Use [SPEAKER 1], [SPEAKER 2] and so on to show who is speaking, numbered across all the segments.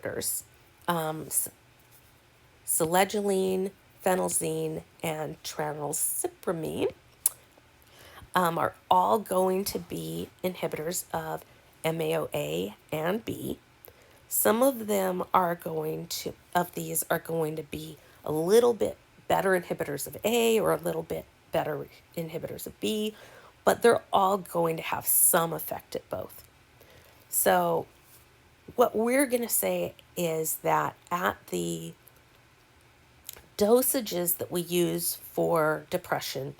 [SPEAKER 1] inhibitors, selegiline, phenelzine, and tranylcypromine, are all going to be inhibitors of MAOA and B. Some of them are going to, of these are going to be a little bit better inhibitors of A or a little bit better inhibitors of B, but they're all going to have some effect at both. So what we're going to say is that at the dosages that we use for depression,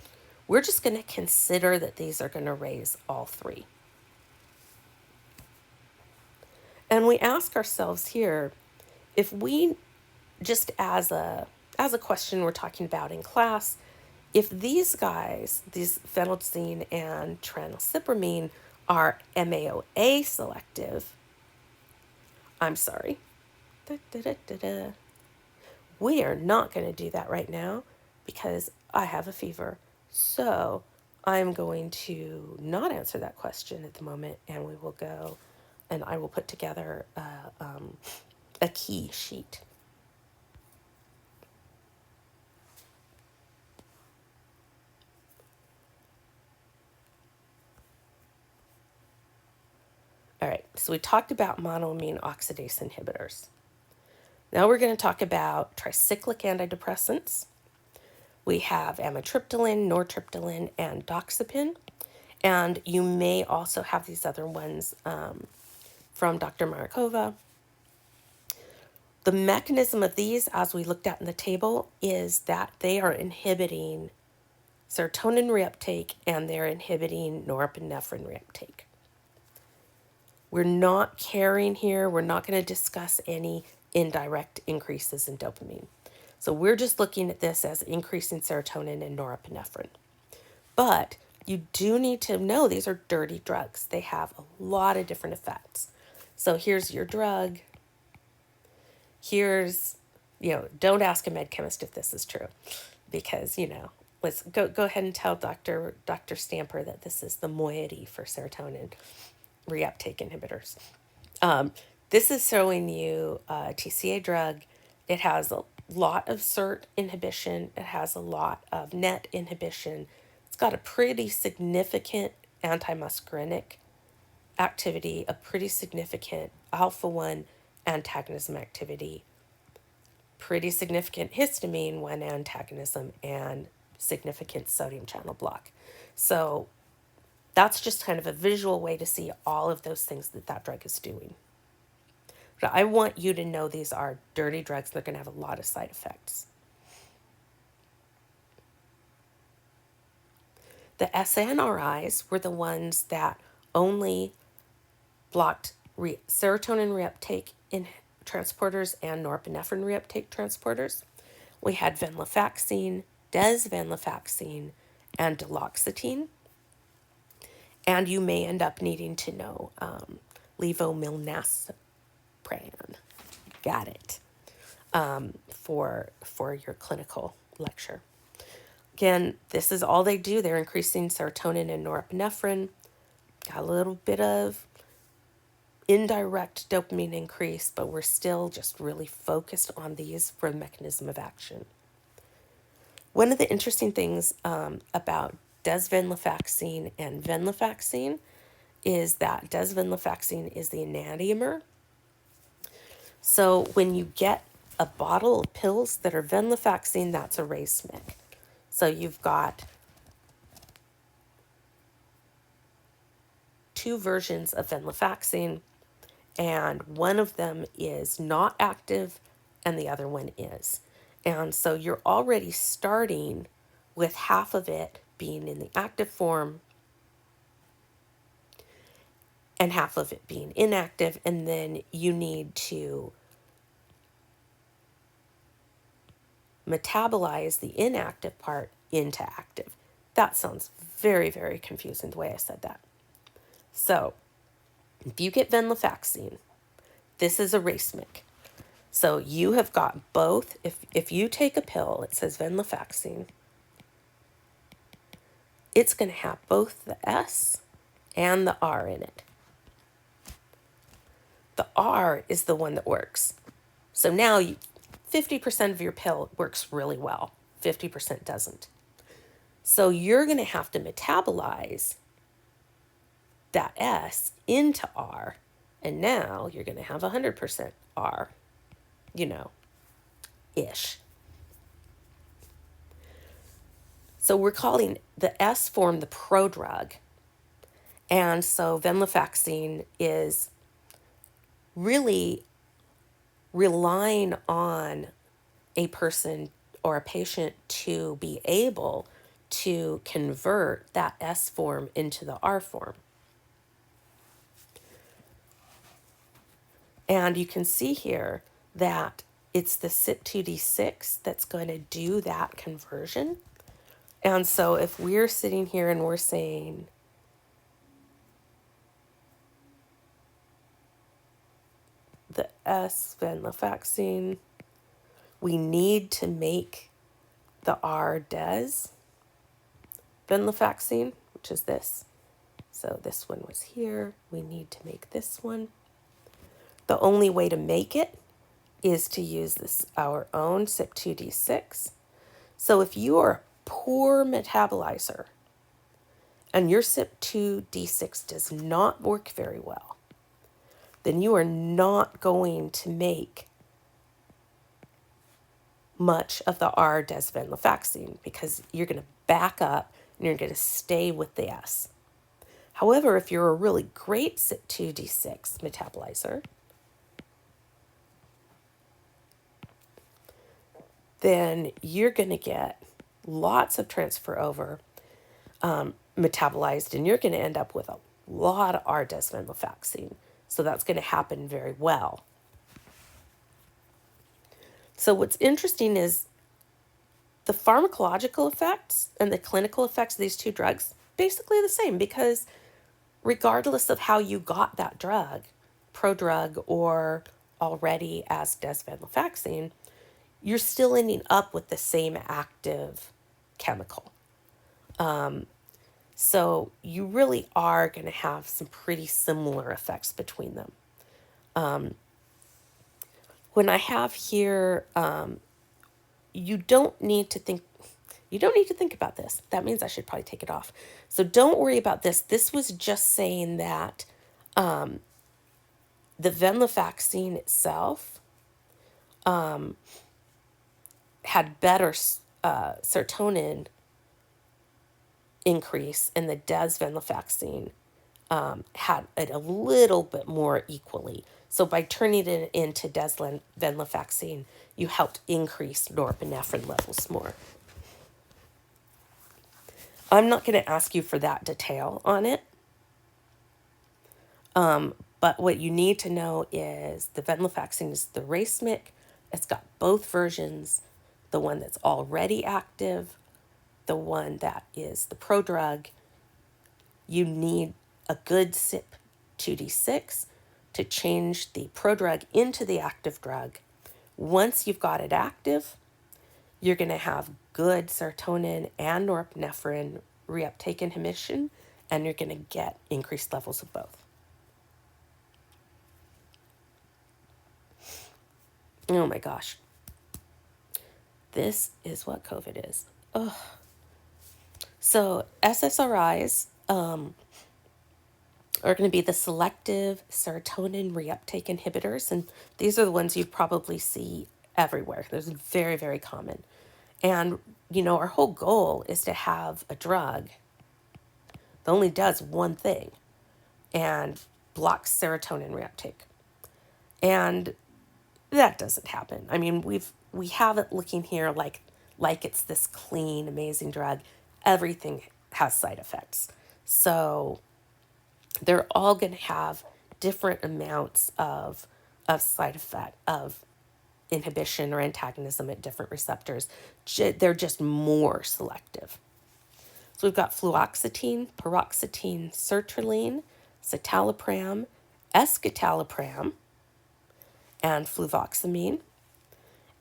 [SPEAKER 1] we're just going to consider that these are going to raise all three. And we ask ourselves here, if we, just as a question we're talking about in class, if these guys, these phenelzine and tranylcypromine, are MAOA selective, I'm sorry, we are not going to do that right now because I have a fever. So I'm going to not answer that question at the moment, and we will go and I will put together a key sheet. All right, so we talked about monoamine oxidase inhibitors. Now we're going to talk about tricyclic antidepressants. We have amitriptyline, nortriptyline, and doxepin. And you may also have these other ones from Dr. Markova. The mechanism of these, as we looked at in the table, is that they are inhibiting serotonin reuptake and they're inhibiting norepinephrine reuptake. We're not caring here. We're not going to discuss any indirect increases in dopamine. So we're just looking at this as increasing serotonin and norepinephrine. But you do need to know these are dirty drugs. They have a lot of different effects. So here's your drug. Here's, don't ask a med chemist if this is true, because, let's go ahead and tell Dr. Stamper that this is the moiety for serotonin reuptake inhibitors. This is showing you a TCA drug. It has a lot of SERT inhibition. It has a lot of NET inhibition. It's got a pretty significant antimuscarinic activity, a pretty significant alpha-1 antagonism activity, pretty significant histamine 1 antagonism, and significant sodium channel block. So that's just kind of a visual way to see all of those things that drug is doing. But I want you to know these are dirty drugs. They're going to have a lot of side effects. The SNRIs were the ones that only blocked serotonin reuptake in transporters and norepinephrine reuptake transporters. We had venlafaxine, desvenlafaxine, and duloxetine. And you may end up needing to know levomilnastran. Got it. For your clinical lecture. Again, this is all they do. They're increasing serotonin and norepinephrine. Got a little bit of indirect dopamine increase, but we're still just really focused on these for the mechanism of action. One of the interesting things about desvenlafaxine and venlafaxine is that desvenlafaxine is the enantiomer. So when you get a bottle of pills that are venlafaxine, that's a racemic. So you've got two versions of venlafaxine, and one of them is not active and the other one is. And so you're already starting with half of it being in the active form and half of it being inactive, and then you need to metabolize the inactive part into active. That sounds very, very confusing the way I said that. So if you get venlafaxine, this is a racemic. So you have got both. If you take a pill, it says venlafaxine, it's going to have both the S and the R in it. the R is the one that works. So now 50% of your pill works really well, 50% doesn't. So you're going to have to metabolize that S into R, and now you're going to have 100% R, ish. So we're calling the S form the prodrug. And so venlafaxine is really relying on a person or a patient to be able to convert that S form into the R form. And you can see here that it's the CYP2D6 that's going to do that conversion. And so if we're sitting here and we're saying, the S venlafaxine, we need to make the R des venlafaxine, which is this. So this one was here. We need to make this one. The only way to make it is to use this, our own CYP2D6. So if you are a poor metabolizer and your CYP2D6 does not work very well, then you are not going to make much of the R des venlafaxine because you're going to back up and you're going to stay with the S. However, if you're a really great CYP2D6 metabolizer, then you're going to get lots of transfer over metabolized, and you're going to end up with a lot of R des venlafaxine. So that's going to happen very well. So what's interesting is the pharmacological effects and the clinical effects of these two drugs basically the same, because regardless of how you got that drug, prodrug or already as des venlafaxine, you're still ending up with the same active chemical. So you really are going to have some pretty similar effects between them. When I have here, you don't need to think about this. That means I should probably take it off. So don't worry about this. This was just saying that the venlafaxine itself had better serotonin increase, and the des venlafaxine had it a little bit more equally. So by turning it into des venlafaxine, you helped increase norepinephrine levels more. I'm not going to ask you for that detail on it. But what you need to know is the venlafaxine is the racemic. It's got both versions, the one that's already active, the one that is the prodrug. You need a good CYP2D6 to change the prodrug into the active drug. Once you've got it active, you're going to have good serotonin and norepinephrine reuptake inhibition, and you're going to get increased levels of both. Oh my gosh. This is what COVID is. Ugh. So SSRIs are going to be the selective serotonin reuptake inhibitors, and these are the ones you probably see everywhere. They're very, very common. And, our whole goal is to have a drug that only does one thing and blocks serotonin reuptake. And that doesn't happen. I mean, we have it looking here like it's this clean, amazing drug. Everything has side effects. So they're all going to have different amounts of side effect, of inhibition or antagonism at different receptors. They're just more selective. So we've got fluoxetine, paroxetine, sertraline, citalopram, escitalopram, and fluvoxamine.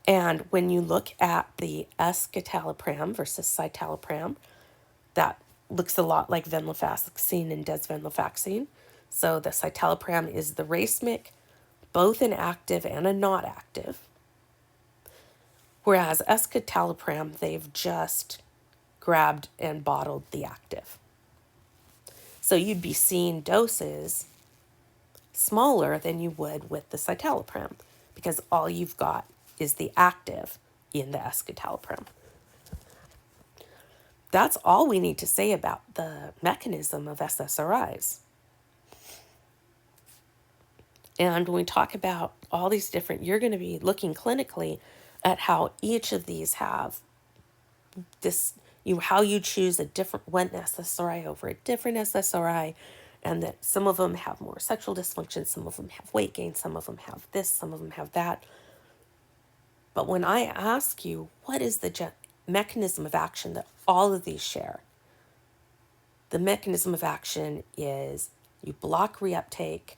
[SPEAKER 1] And when you look at the escitalopram versus citalopram, that looks a lot like venlafaxine and des venlafaxine. So the citalopram is the racemic, both an active and a not active. Whereas escitalopram, they've just grabbed and bottled the active. So you'd be seeing doses smaller than you would with the citalopram because all you've got is the active in the escitalopram. That's all we need to say about the mechanism of SSRIs. And when we talk about all these different, you're going to be looking clinically at how each of these have this, how you choose a different one SSRI over a different SSRI, and that some of them have more sexual dysfunction, some of them have weight gain, some of them have this, some of them have that. But when I ask you, what is the mechanism of action that all of these share? The mechanism of action is you block reuptake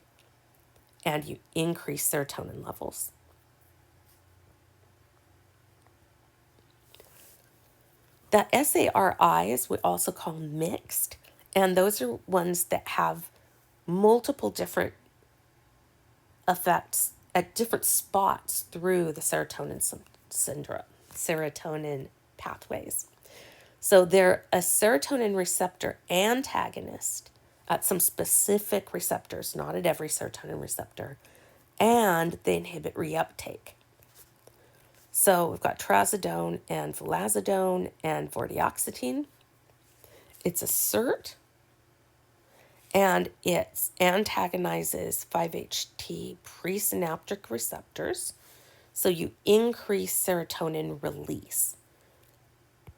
[SPEAKER 1] and you increase serotonin levels. The SARIs we also call mixed, and those are ones that have multiple different effects at different spots through the serotonin pathways. So they're a serotonin receptor antagonist at some specific receptors, not at every serotonin receptor, and they inhibit reuptake. So we've got trazodone and vilazodone and vortioxetine. It's a SERT, and it antagonizes 5-HT presynaptic receptors. So you increase serotonin release.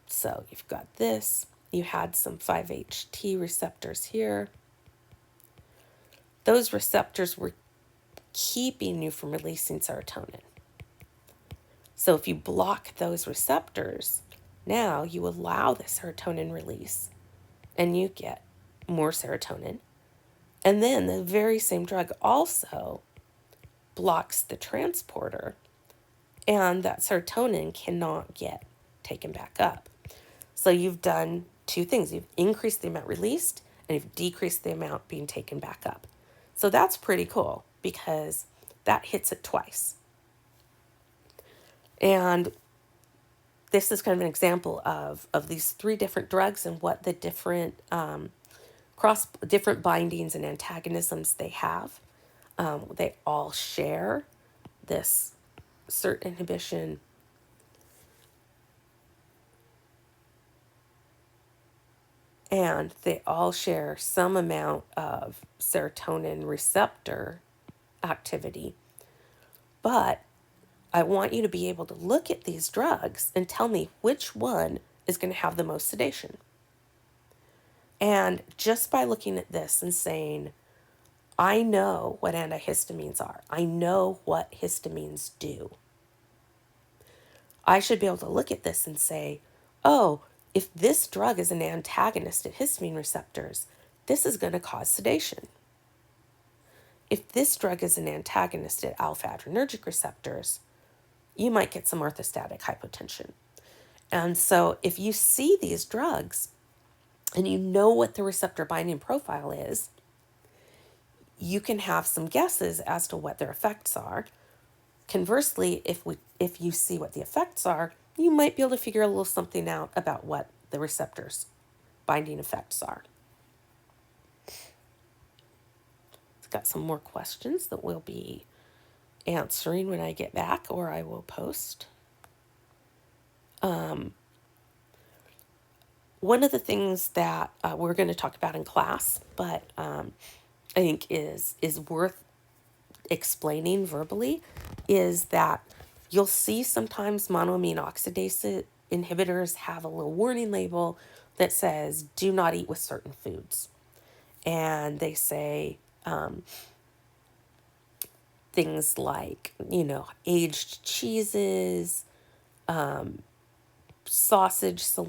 [SPEAKER 1] So you've got this. You had some 5-HT receptors here. Those receptors were keeping you from releasing serotonin. So if you block those receptors, now you allow the serotonin release and you get more serotonin. And then the very same drug also blocks the transporter, and that serotonin cannot get taken back up. So you've done two things. You've increased the amount released and you've decreased the amount being taken back up. So that's pretty cool because that hits it twice. And this is kind of an example of these three different drugs and what the different different bindings and antagonisms they have. They all share this SERT inhibition. And they all share some amount of serotonin receptor activity. But I want you to be able to look at these drugs and tell me which one is going to have the most sedation. And just by looking at this and saying, I know what antihistamines are. I know what histamines do. I should be able to look at this and say, oh, if this drug is an antagonist at histamine receptors, this is going to cause sedation. If this drug is an antagonist at alpha-adrenergic receptors, you might get some orthostatic hypotension. And so if you see these drugs and you know what the receptor binding profile is, you can have some guesses as to what their effects are. Conversely, if you see what the effects are, you might be able to figure a little something out about what the receptors binding effects are. It's got some more questions that we'll be answering when I get back, or I will post. One of the things that we're going to talk about in class, but I think is worth explaining verbally, is that you'll see sometimes monoamine oxidase inhibitors have a little warning label that says, do not eat with certain foods. And they say things like, aged cheeses, sausage,